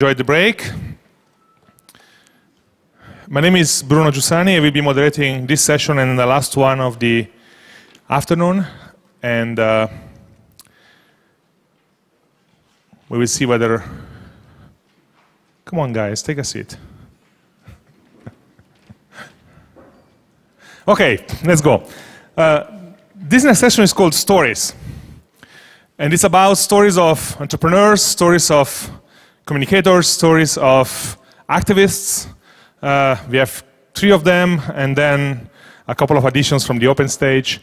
Enjoyed the break. My name is Bruno Giussani. I will be moderating this session and the last one of the afternoon. And we will see whether... Come on, guys, take a seat. Okay, let's go. This next session is called Stories. And it's about stories of entrepreneurs, stories of communicators, stories of activists. We have 3 of them, and then a couple of additions from the open stage.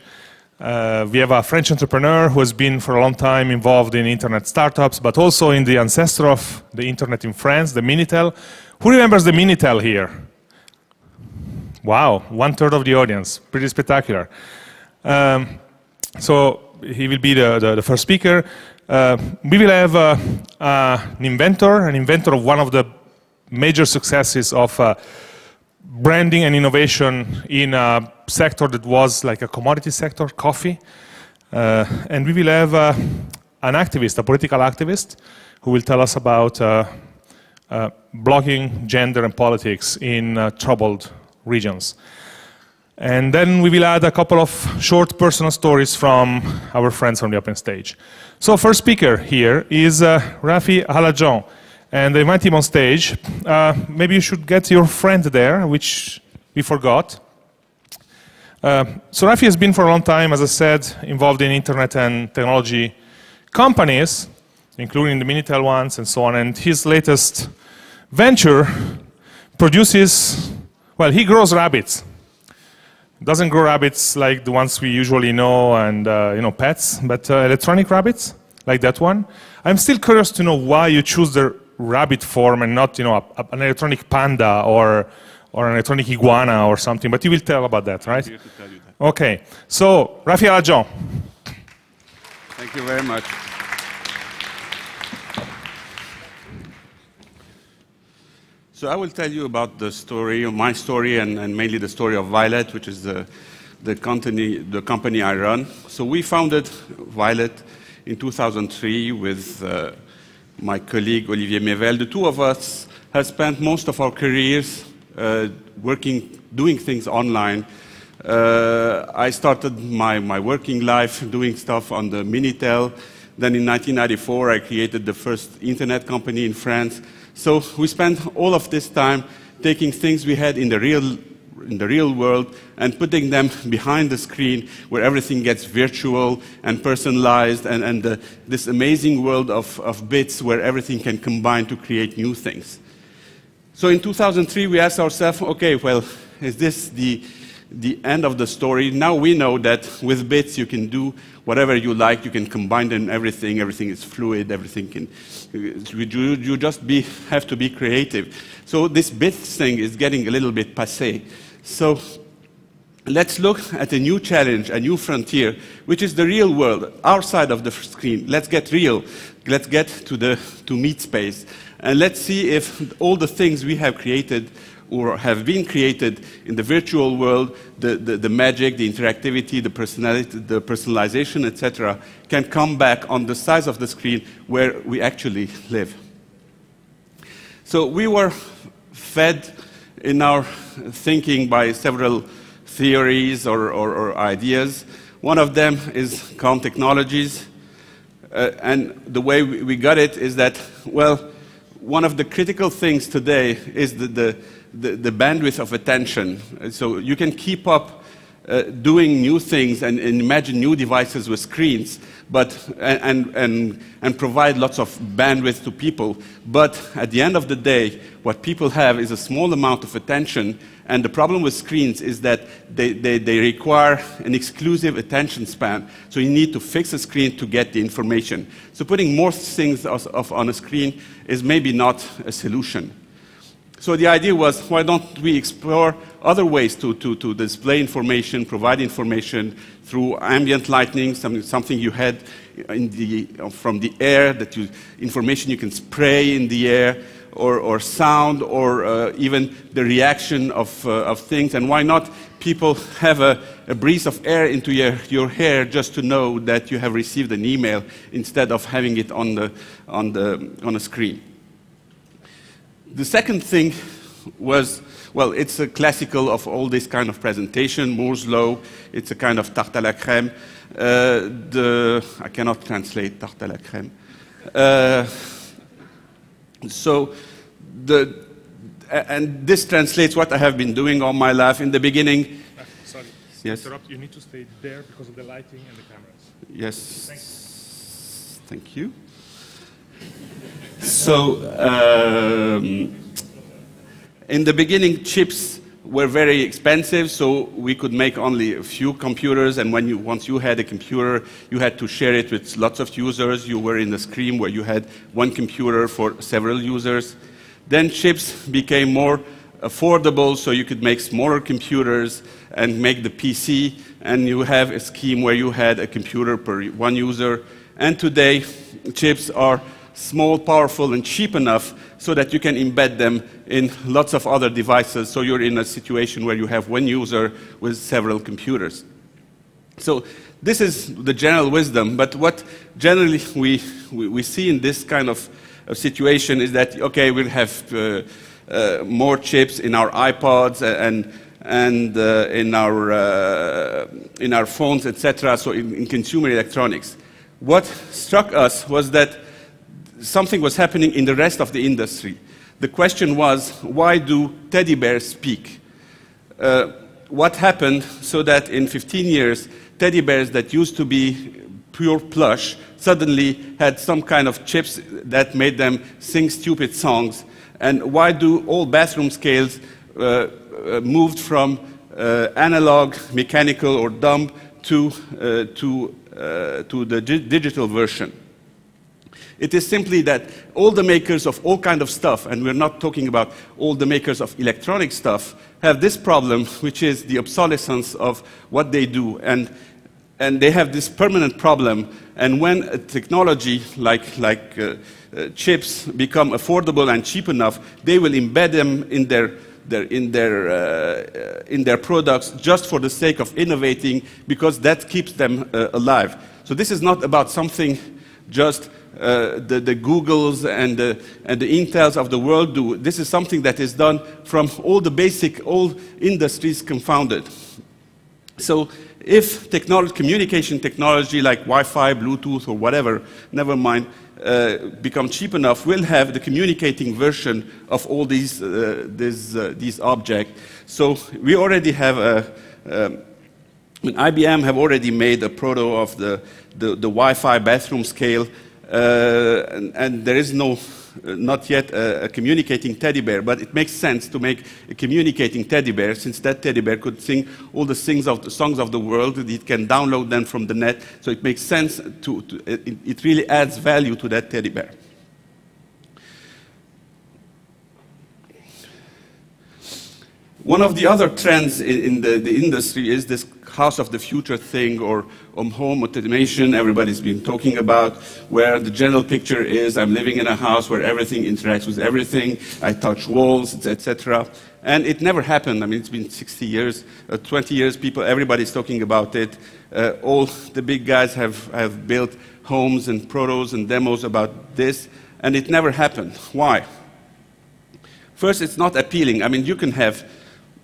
We have a French entrepreneur who has been for a long time involved in internet startups, but also in the ancestor of the internet in France, the Minitel. Who remembers the Minitel here? Wow, 1/3 of the audience, pretty spectacular. So he will be the first speaker. We will have an inventor of one of the major successes of branding and innovation in a sector that was like a commodity sector, coffee. And we will have an activist, a political activist, who will tell us about blogging, gender, and politics in troubled regions. And then we will add a couple of short personal stories from our friends from the open stage. So first speaker here is Rafi Haladjian. And I invite him on stage. Maybe you should get your friend there, which we forgot. So Rafi has been for a long time, as I said, involved in internet and technology companies, including the Minitel ones and so on. And his latest venture produces, well, he grows rabbits. Doesn't grow rabbits like the ones we usually know and pets, but electronic rabbits, like that one. I'm still curious to know why you choose the rabbit form and not, an electronic panda or an electronic iguana or something. But you will tell about that, right? I'm here to tell you that. Okay. So, Rafi Haladjian. Thank you very much. So I will tell you about the story, my story, and mainly the story of Violet, which is the company I run. So we founded Violet in 2003 with my colleague Olivier Mevel. The 2 of us have spent most of our careers doing things online. I started my working life doing stuff on the Minitel. Then in 1994, I created the first internet company in France. So we spent all of this time taking things we had in the real world and putting them behind the screen where everything gets virtual and personalized and this amazing world of bits where everything can combine to create new things. So in 2003, we asked ourselves, okay, well, is this the end of the story? Now we know that with bits you can do whatever you like, you can combine them, everything is fluid, everything can, you just have to be creative. So this bits thing is getting a little bit passé. So let's look at a new challenge, a new frontier, which is the real world, our side of the screen. Let's get real, let's get to meet space. And let's see if all the things we have created or have been created in the virtual world, the magic, the interactivity, the personality, the personalization, etc., can come back on the size of the screen where we actually live. So we were fed in our thinking by several theories or ideas. One of them is calm technologies. And the way we got it is that, well, one of the critical things today is the bandwidth of attention. So you can keep up doing new things and imagine new devices with screens, but and provide lots of bandwidth to people. But at the end of the day, what people have is a small amount of attention. And the problem with screens is that they require an exclusive attention span. So you need to fix a screen to get the information. So putting more things on a screen is maybe not a solution. So the idea was, why don't we explore other ways to display information, provide information through ambient lighting, something you had from the air, information you can spray in the air, or sound, or even the reaction of things. And why not people have a breeze of air into your hair just to know that you have received an email instead of having it on a screen. The second thing was, well, it's a classical of all this kind of presentation, Moore's law. It's a kind of tarte à la crème. I cannot translate tarte à la crème. And this translates what I have been doing all my life. In the beginning, sorry, yes. Interrupt. You need to stay there because of the lighting and the cameras. Yes. Thanks. Thank you. So, in the beginning, chips were very expensive, so we could make only a few computers, and once you had a computer, you had to share it with lots of users. You were in a scheme where you had one computer for several users. Then chips became more affordable, so you could make smaller computers and make the PC, and you have a scheme where you had a computer per one user. And today, chips are small, powerful, and cheap enough so that you can embed them in lots of other devices, so you're in a situation where you have one user with several computers. So this is the general wisdom, but what generally we see in this kind of situation is that, okay, we'll have more chips in our iPods and in our phones, etc., so in consumer electronics. What struck us was that something was happening in the rest of the industry. The question was, why do teddy bears speak? What happened so that in 15 years, teddy bears that used to be pure plush suddenly had some kind of chips that made them sing stupid songs? And why do all bathroom scales moved from analog, mechanical, or dumb to the digital version? It is simply that all the makers of all kinds of stuff, and we're not talking about all the makers of electronic stuff, have this problem, which is the obsolescence of what they do. And they have this permanent problem. And when a technology like chips become affordable and cheap enough, they will embed them in their products just for the sake of innovating, because that keeps them alive. So this is not about something just the Googles and the Intels of the world do. This is something that is done from all industries confounded. So if communication technology like Wi-Fi, Bluetooth, or whatever, never mind, become cheap enough, we'll have the communicating version of all these objects. So we already have IBM have already made a proto of the Wi-Fi bathroom scale, and there is not yet a communicating teddy bear, but it makes sense to make a communicating teddy bear, since that teddy bear could sing all the songs of the world. It can download them from the net, so it makes sense it really adds value to that teddy bear. One of the other trends in the industry is this house of the future thing, or home automation everybody's been talking about, where the general picture is I'm living in a house where everything interacts with everything, I touch walls, etc. And it never happened. I mean, it's been 60 years, 20 years, everybody's talking about it. All the big guys have built homes and protos and demos about this, and it never happened. Why? First, it's not appealing. I mean, you can have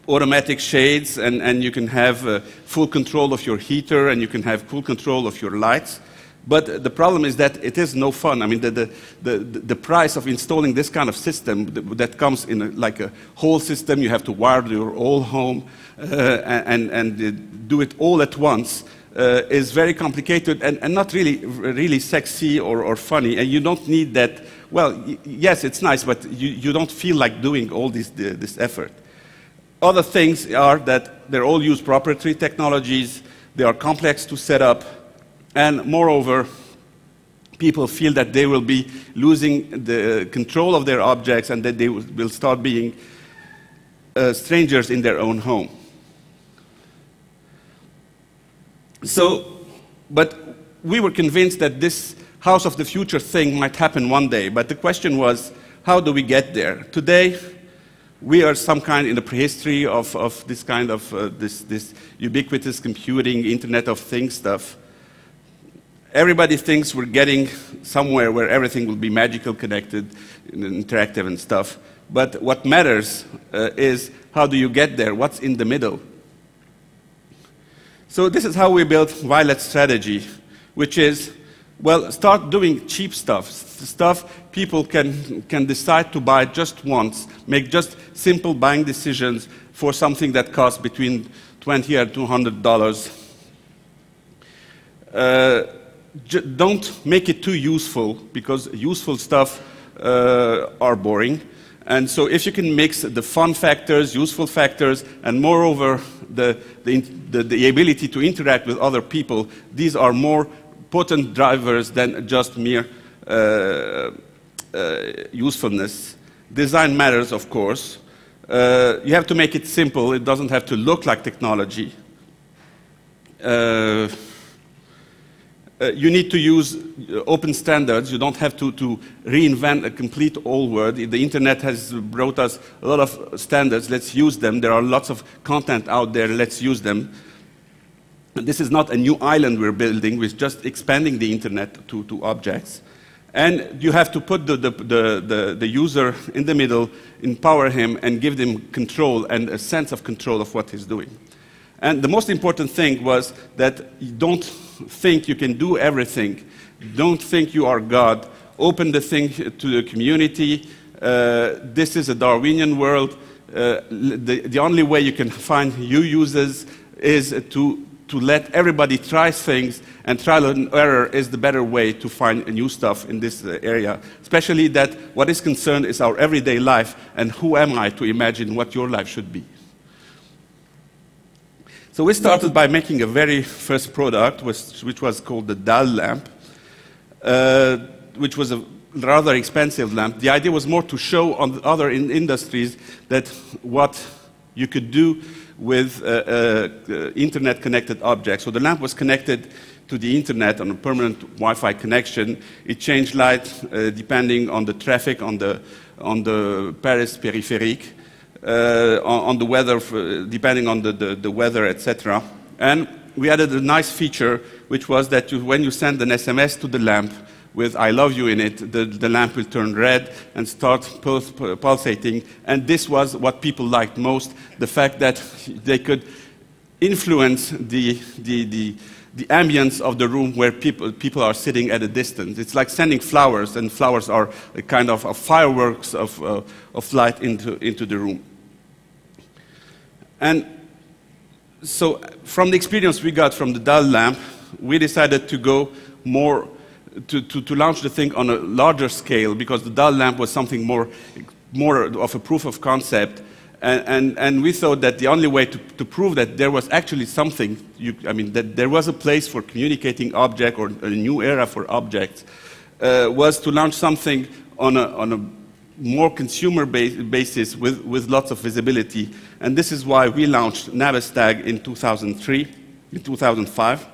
automatic shades, and you can have full control of your heater, and you can have full control of your lights. But the problem is that it is no fun. I mean, the price of installing this kind of system that comes in like a whole system, you have to wire your whole home and do it all at once, is very complicated and not really sexy or funny. And you don't need that. Well, yes, it's nice, but you don't feel like doing all this effort. Other things are that they're all use proprietary technologies, they are complex to set up, and moreover, people feel that they will be losing the control of their objects and that they will start being strangers in their own home. So, but we were convinced that this house of the future thing might happen one day, but the question was, how do we get there? Today, we are some kind in the prehistory of this kind of this ubiquitous computing, Internet of Things stuff. everybody thinks we're getting somewhere where everything will be magical, connected, interactive and stuff. But what matters is how do you get there? What's in the middle? So this is how we built Violet's strategy, which is, well, start doing cheap stuff, stuff people can decide to buy just once, make just simple buying decisions for something that costs between $20 and $200. Don't make it too useful, because useful stuff are boring. And so if you can mix the fun factors, useful factors, and moreover the ability to interact with other people, these are more potent drivers than just mere usefulness. Design matters, of course. You have to make it simple. It doesn't have to look like technology. You need to use open standards. You don't have to reinvent a complete old world. The internet has brought us a lot of standards. Let's use them. There are lots of content out there. Let's use them. This is not a new island we're building. We're just expanding the internet to objects. And you have to put the user in the middle, empower him, and give them control and a sense of control of what he's doing. And the most important thing was that you don't think you can do everything. Don't think you are God. Open the thing to the community. This is a Darwinian world. The only way you can find new users is to let everybody try things, and trial and error is the better way to find new stuff in this area. Especially that what is concerned is our everyday life, and who am I to imagine what your life should be. So we started by making a very first product, which was called the Dahl lamp, which was a rather expensive lamp. The idea was more to show on other industries that what you could do with internet-connected objects. So the lamp was connected to the internet on a permanent Wi-Fi connection. It changed light depending on the traffic on the Paris peripherique. On the weather, depending on the weather, etc. And we added a nice feature, which was that when you send an SMS to the lamp with "I love you" in it, the lamp will turn red and start pulsating. And this was what people liked most, the fact that they could influence the ambience of the room where people are sitting at a distance. It's like sending flowers, and flowers are a kind of fireworks of light into the room. And so from the experience we got from the Dahl lamp, we decided to go more, to launch the thing on a larger scale, because the Dahl lamp was something more of a proof of concept. And we thought that the only way to prove that there was actually something, that there was a place for communicating object, or a new era for objects, was to launch something on a more consumer basis with lots of visibility. And this is why we launched Navistack in 2005,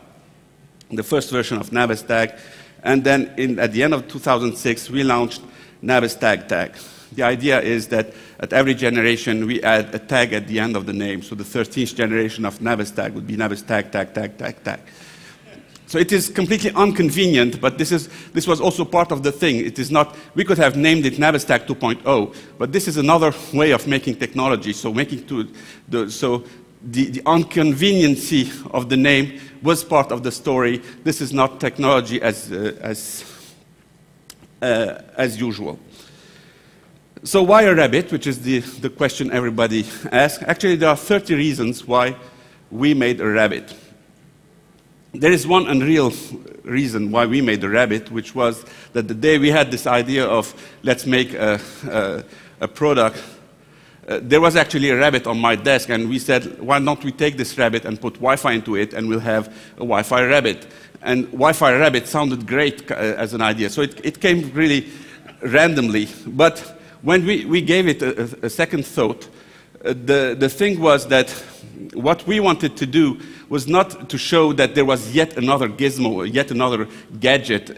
the first version of Navistack. And then at the end of 2006, we launched Navistack Tag. The idea is that at every generation, we add a tag at the end of the name. So the 13th generation of Navistack would be Navistack tag, tag, tag, tag. So it is completely inconvenient, but this was also part of the thing. It is not, we could have named it Navistack 2.0, but this is another way of making technology. So the inconveniency of the name was part of the story. This is not technology as usual. So why a rabbit, which is the question everybody asks. Actually, there are 30 reasons why we made a rabbit. There is one unreal reason why we made a rabbit, which was that the day we had this idea of let's make a product, there was actually a rabbit on my desk, and we said, why don't we take this rabbit and put Wi-Fi into it, and we'll have a Wi-Fi rabbit. And Wi-Fi rabbit sounded great as an idea, so it came really randomly. But when we gave it a second thought, the thing was that what we wanted to do was not to show that there was yet another gizmo, yet another gadget,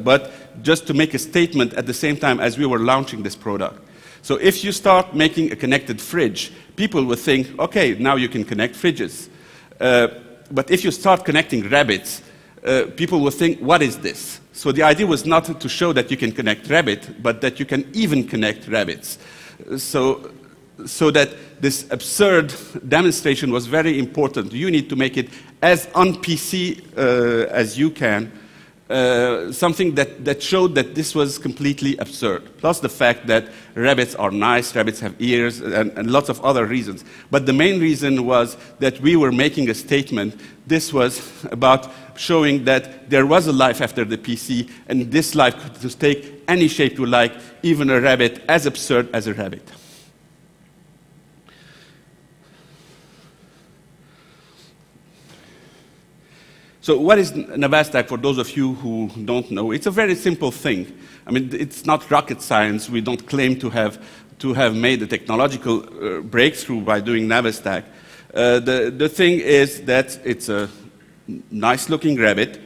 but just to make a statement at the same time as we were launching this product. So if you start making a connected fridge, people will think, okay, now you can connect fridges. But if you start connecting rabbits, people would think, what is this? So the idea was not to show that you can connect rabbit, but that you can even connect rabbits. So that this absurd demonstration was very important. You need to make it as un-PC as you can, something that showed that this was completely absurd. Plus the fact that rabbits are nice, rabbits have ears, and lots of other reasons. But the main reason was that we were making a statement. This was about showing that there was a life after the PC, and this life could take any shape you like, even a rabbit as absurd as a rabbit. So what is Navistack, for those of you who don't know? It's a very simple thing. I mean, it's not rocket science. We don't claim to have made a technological breakthrough by doing Navistack. The thing is that it's a nice-looking rabbit.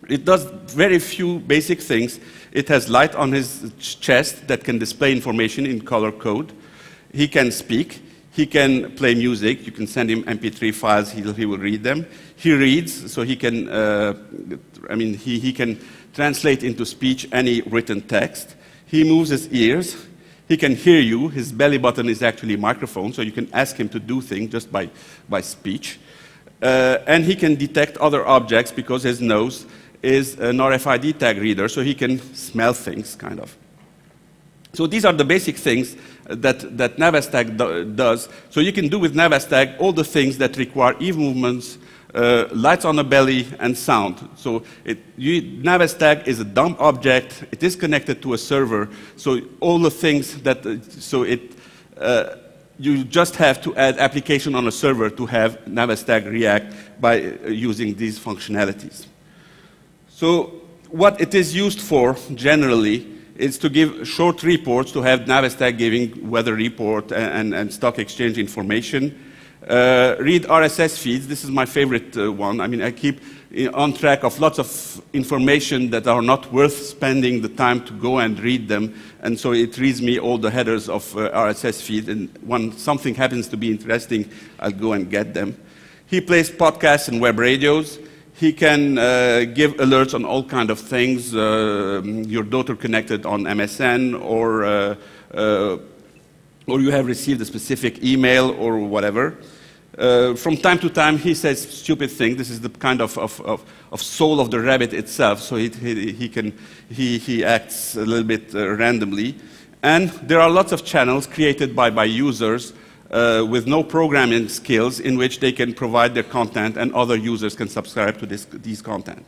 It does very few basic things. It has light on his chest that can display information in color code. He can speak. He can play music. You can send him MP3 files. He will read them. He reads, so he can, he can translate into speech any written text. He moves his ears. He can hear you. His belly button is actually a microphone, so you can ask him to do things just by speech. And he can detect other objects because his nose is an RFID tag reader, so he can smell things, kind of. So these are the basic things that Navistack does. So you can do with Navistack all the things that require ear movements, lights on the belly, and sound. So Navistack is a dumb object. It is connected to a server. So all the things that, you just have to add application on a server to have Navistack react by using these functionalities. So what it is used for generally is to give short reports, to have Navistack giving weather report and stock exchange information. Read RSS feeds. This is my favorite one. I mean, I keep on track of lots of information that are not worth spending the time to go and read them. And so it reads me all the headers of RSS feed. And when something happens to be interesting, I'll go and get them. He plays podcasts and web radios. He can give alerts on all kinds of things. Your daughter connected on MSN, or you have received a specific email or whatever. From time to time, he says stupid things. This is the kind of soul of the rabbit itself. So he acts a little bit randomly. And there are lots of channels created by users with no programming skills, in which they can provide their content and other users can subscribe to these content.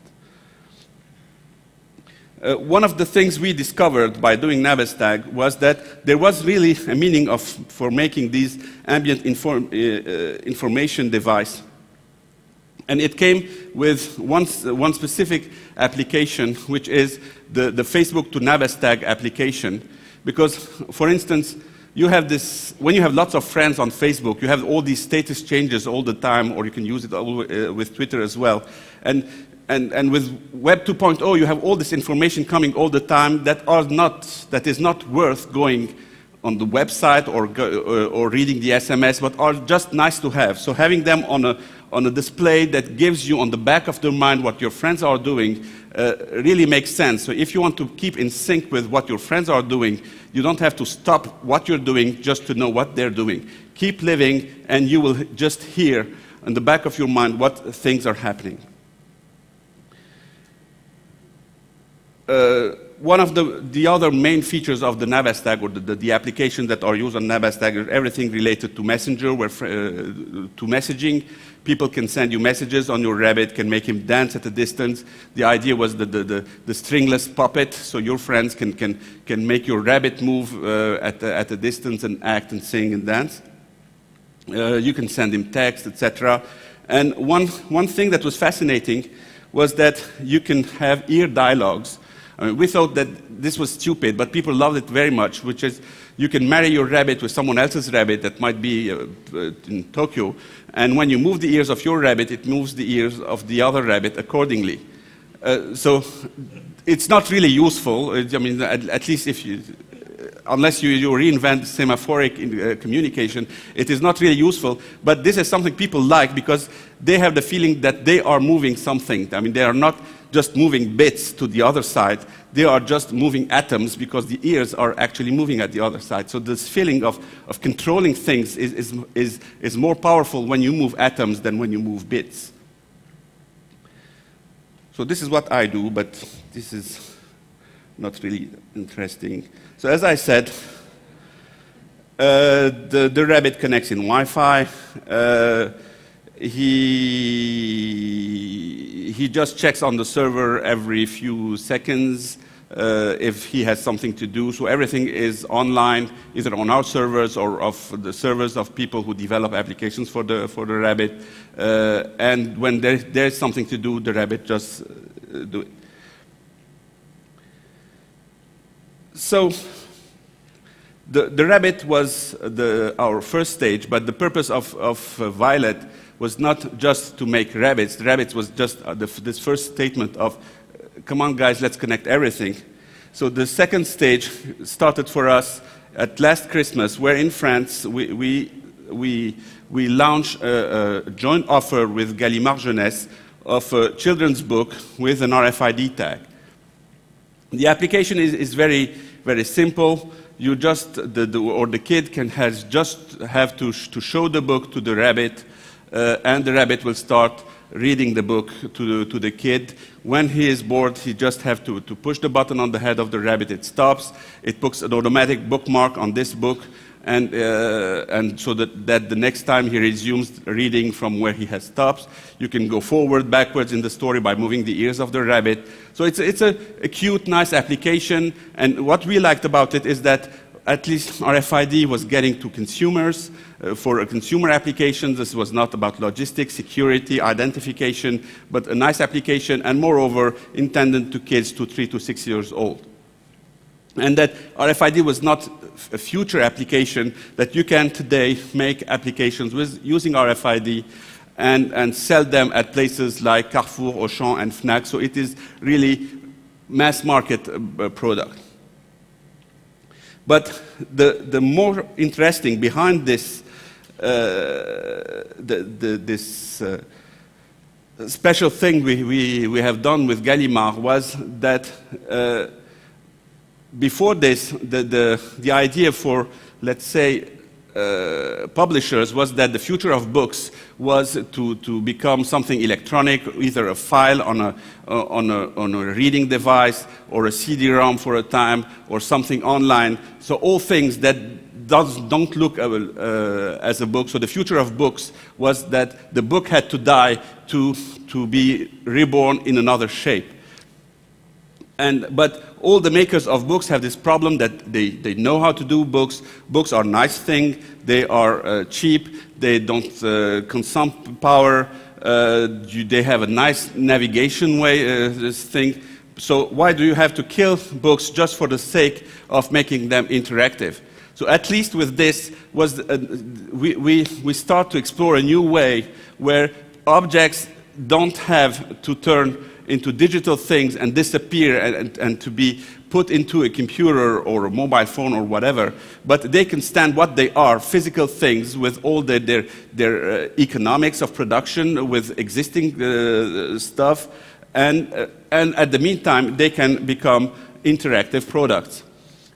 One of the things we discovered by doing Navistack was that there was really a meaning for making these ambient information device. And it came with one specific application, which is the Facebook to Navistack application. Because, for instance, you have this, when you have lots of friends on Facebook, you have all these status changes all the time, or you can use it with Twitter as well. And with Web 2.0, you have all this information coming all the time that is not worth going on the website or reading the SMS, but are just nice to have. So having them on a display that gives you on the back of their mind what your friends are doing really makes sense. So if you want to keep in sync with what your friends are doing, you don't have to stop what you're doing just to know what they're doing. Keep living, and you will just hear on the back of your mind what things are happening. One of the other main features of the Navistack, or the applications that are used on Navistack, is everything related to Messenger, to messaging. People can send you messages on your rabbit, can make him dance at a distance. The idea was the stringless puppet, so your friends can make your rabbit move at a distance and act and sing and dance. You can send him text, etc. And one thing that was fascinating was that you can have ear dialogues. I mean, we thought that this was stupid, but people loved it very much, which is you can marry your rabbit with someone else's rabbit that might be in Tokyo, and when you move the ears of your rabbit, it moves the ears of the other rabbit accordingly. So it's not really useful. I mean, at least if you... unless you reinvent semaphoric communication, it is not really useful. But this is something people like because they have the feeling that they are moving something. I mean, they are not just moving bits to the other side. They are just moving atoms because the ears are actually moving at the other side. So this feeling of controlling things is more powerful when you move atoms than when you move bits. So this is what I do, but this is not really interesting. So as I said, the rabbit connects in Wi-Fi. He just checks on the server every few seconds if he has something to do. So everything is online, either on our servers or of the servers of people who develop applications for the rabbit. And when there's something to do, the rabbit just do it. So the rabbit was our first stage, but the purpose of Violet was not just to make rabbits. The rabbits was just this first statement of, come on guys, let's connect everything. So the second stage started for us at last Christmas, where in France we launched a joint offer with Gallimard Jeunesse of a children's book with an RFID tag. The application is very, very simple. You just, the kid has just have to show the book to the rabbit, and the rabbit will start reading the book to the kid. When he is bored, he just have to push the button on the head of the rabbit. It stops. It puts an automatic bookmark on this book, and so that the next time he resumes reading from where he has stopped, you can go forward, backwards in the story by moving the ears of the rabbit. So it's a cute, nice application, and what we liked about it is that at least RFID was getting to consumers. For a consumer application, this was not about logistics, security, identification, but a nice application, and moreover, intended to kids to 3 to 6 years old. And that RFID was not a future application, that you can today make applications using RFID and sell them at places like Carrefour, Auchan, and Fnac. So it is really mass market product. But the more interesting behind this special thing we have done with Gallimard was that before this, the idea for, let's say, publishers was that the future of books was to become something electronic, either a file on a reading device or a CD-ROM for a time or something online. So all things that don't look as a book. So the future of books was that the book had to die to be reborn in another shape. But all the makers of books have this problem that they know how to do books. Books are a nice thing. They are cheap. They don't consume power. They have a nice navigation way, this thing. So why do you have to kill books just for the sake of making them interactive? So at least with this, we start to explore a new way where objects don't have to turn into digital things and disappear and to be put into a computer or a mobile phone or whatever, but they can stand what they are, physical things with all their economics of production, with existing stuff, and at the meantime, they can become interactive products.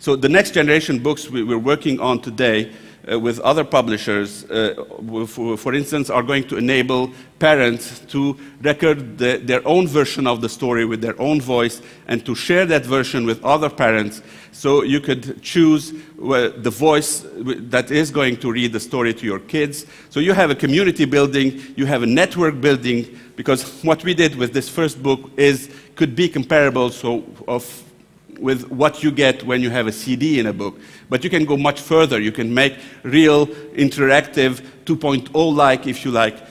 So the next generation books we're working on today with other publishers, for instance, are going to enable parents to record their own version of the story with their own voice and to share that version with other parents. So you could choose the voice that is going to read the story to your kids. So you have a community building, you have a network building, because what we did with this first book could be comparable with what you get when you have a CD in a book. But you can go much further. You can make real, interactive, 2.0-like, if you like,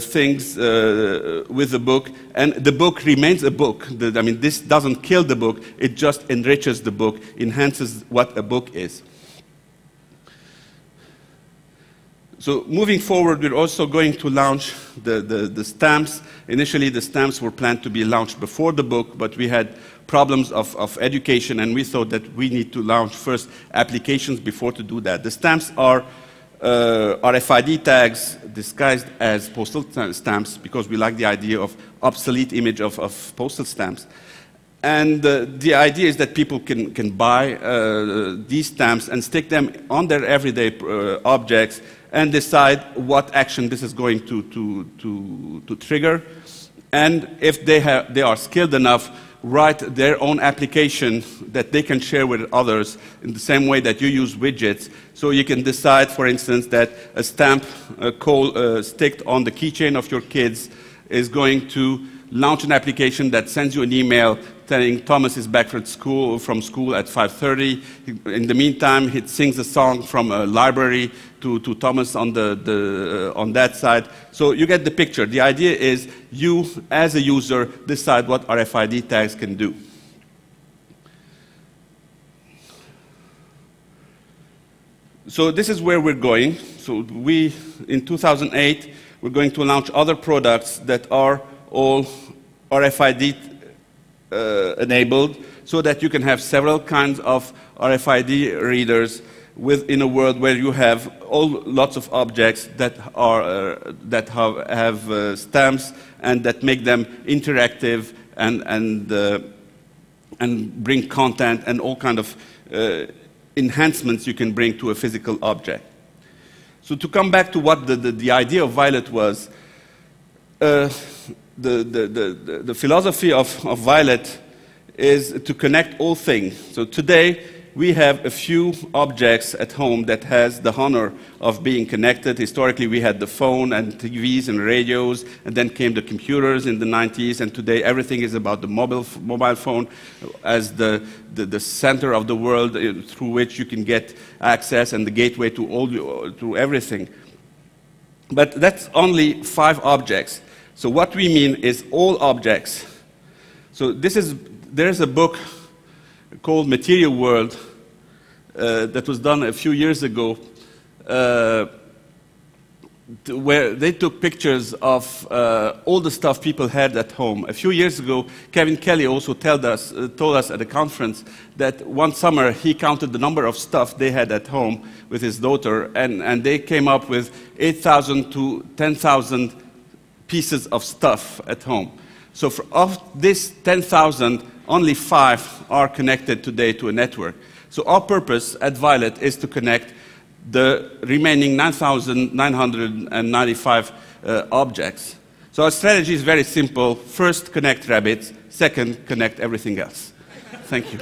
things with the book. And the book remains a book. I mean, this doesn't kill the book. It just enriches the book, enhances what a book is. So moving forward, we're also going to launch the stamps. Initially, the stamps were planned to be launched before the book, but we had problems of education, and we thought that we need to launch first applications before to do that. The stamps are RFID tags disguised as postal stamps because we like the idea of obsolete image of postal stamps. And the idea is that people can buy these stamps and stick them on their everyday objects and decide what action this is going to trigger. And if they are skilled enough, write their own application that they can share with others in the same way that you use widgets. So you can decide, for instance, that a stamp sticked on the keychain of your kids is going to launch an application that sends you an email telling Thomas is back from school at 5:30. In the meantime, he sings a song from a library to Thomas on on that side. So you get the picture. The idea is you, as a user, decide what RFID tags can do. So this is where we're going. So in 2008, we're going to launch other products that are all RFID enabled, so that you can have several kinds of RFID readers within a world where you have lots of objects that have stamps and that make them interactive and bring content and all kind of enhancements you can bring to a physical object. So to come back to what the idea of Violet was, the philosophy of Violet is to connect all things. So today we have a few objects at home that has the honor of being connected. Historically we had the phone and TVs and radios, and then came the computers in the 90s, and today everything is about the mobile phone as the center of the world through which you can get access and the gateway to everything. But that's only 5 objects. So what we mean is all objects. So there's a book called Material World that was done a few years ago where they took pictures of all the stuff people had at home. A few years ago, Kevin Kelly also told us at a conference that one summer he counted the number of stuff they had at home with his daughter, and they came up with 8,000 to 10,000 pieces of stuff at home. So of this 10,000, only 5 are connected today to a network. So our purpose at Violet is to connect the remaining 9,995 objects. So our strategy is very simple. First, connect rabbits. Second, connect everything else. Thank you.